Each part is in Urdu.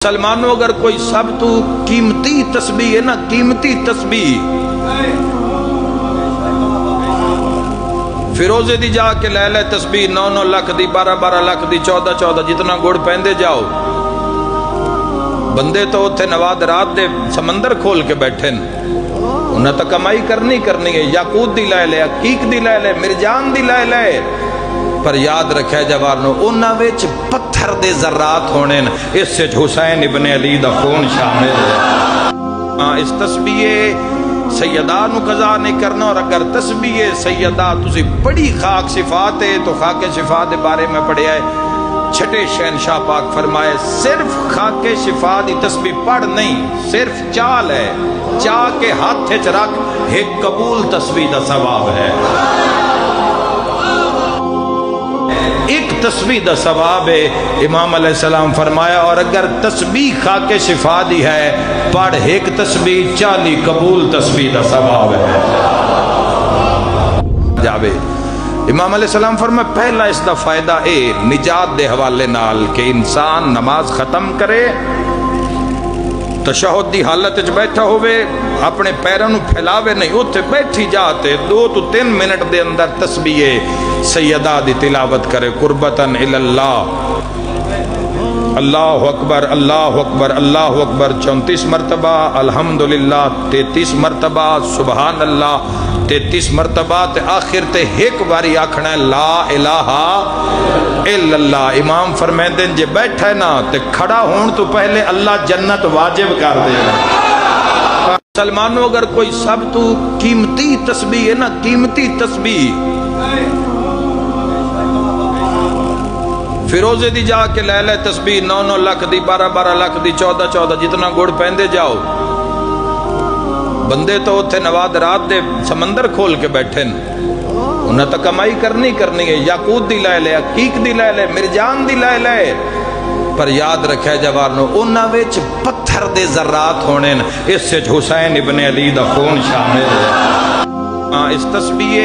سلمانوں اگر کوئی سب تو قیمتی تسبیح ہے نا، قیمتی تسبیح فیروزے دی جا کے لے لے تسبیح 9 لاکھ دی 12 لاکھ دی 14 جتنا گوڑ پہندے جاؤ بندے تو اتھے نواد رات دے سمندر کھول کے بیٹھے انہیں تو کمائی کرنی ہے، یاقوت دی لے لے، عقیق دی لے لے، مرجان دی لے لے، پر یاد رکھے جوارنو انہاں وچ پتھر دے ذرات ہونے اس سے حسین ابن علی دا خون شامل ہے۔ اس تسبیح سیدہ نو قضا نہیں کرنا، اور اگر تسبیح سیدہ تسی بڑی خاک صفات ہے تو خاک صفات بارے میں پڑھیا ہے، چھٹے شہنشاہ پاک فرمائے صرف خاک شفا دی تسبیح پڑھ نہیں، صرف چال ہے، چاہ کے ہاتھ چ رکھ ایک قبول تسبیح دا ثواب ہے، ایک تسبیح دا ثواب ہے۔ امام علیہ السلام فرمایا اور اگر تسبیح خاک شفا دی ہے پڑھ ایک تسبیح 40 قبول تسبیح دا ثواب ہے۔ جاوے امام علیہ السلام فرمایا پہلا اس دا فائدہ اے نجات دے حوالے نال کہ انسان نماز ختم کرے تشہد دی حالت وچ بیٹھا ہوئے اپنے پیروں پھیلاوے نہیں، اتھے بیٹھی جاتے 2 تو 3 منٹ دے اندر تسبیح سیدہ دی تلاوت کرے قربتاً الاللہ، اللہ اکبر اللہ اکبر اللہ اکبر 34 مرتبہ، الحمدللہ 33 مرتبہ، سبحان اللہ 33 مرتبہ، تے آخر تے ایک باری آکھنا ہے لا الہ الا اللہ۔ امام فرمیندے جے بیٹھا ہے نا تے کھڑا ہون تو پہلے اللہ جنت واجب کر دے۔ سلمانوں اگر کوئی سب تو قیمتی تسبیح ہے نا، قیمتی تسبیح فیروزے دی جا کے لے لے تسبیح 9 لاکھ دی 12 لاکھ دی 14 جتنا گوڑ پہندے جاؤ بندے تو اتھے نواد رات دے سمندر کھول کے بیٹھے انہیں تو کمائی کرنی ہے، یاقوت دی لے لے، عقیق دی لے لے، مرجان دی لے لے، پر یاد رکھے جوارنو انہاں وچ پتھر دے ذرات ہونے اس سے حسین ابن علی دا خون شامل ہے۔ اس تسبیح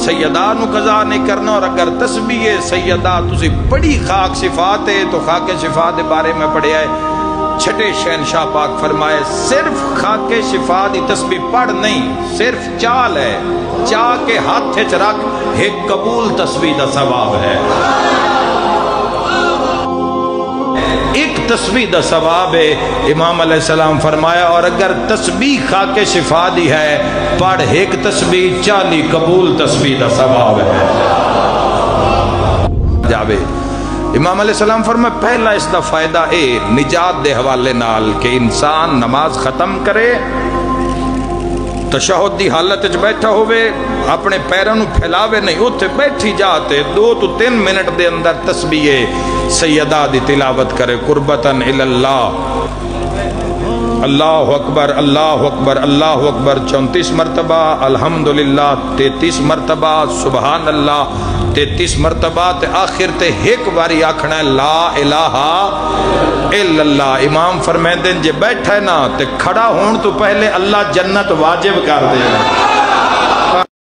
سیدہ نو قضا نہیں کرنا، اور اگر تسبیح سیدہ تسی بڑی خاک صفات ہے تو خاک صفات بارے میں پڑھیا ہے، چھٹے شہنشاہ پاک فرمائے صرف خاک شفا دی تسبیح پڑھ نہیں، صرف چال ہے، چاہ کے ہاتھ چ رکھ ایک قبول تسبیح دا ثواب ہے، ایک تسبیح دا ثواب ہے۔ امام علیہ السلام فرمایا اور اگر تسبیح خاک شفا دی ہے پڑھ ایک تسبیح 40 قبول تسبیح دا ثواب ہے۔ جاوے امام علیہ السلام فرمایا پہلا اس دا فائدہ اے نجات دے حوالے نال کہ انسان نماز ختم کرے تشہد دی حالت وچ بیٹھا ہوئے اپنے پیروں پھیلاوے نہیں، اتھے بیٹھی جاتے 2 تو 3 منٹ دے اندر تسبیح سیدہ دی تلاوت کرے قربتاً الاللہ، اللہ اکبر اللہ اکبر اللہ اکبر 34 مرتبہ، الحمدللہ 33 مرتبہ، سبحان اللہ 33 مرتبہ، تے آخر تے ایک باری آکھنا ہے لا الہ الا اللہ۔ امام فرمیندے جے بیٹھا ہے نا تے کھڑا ہون تو پہلے اللہ جنت واجب کر دے۔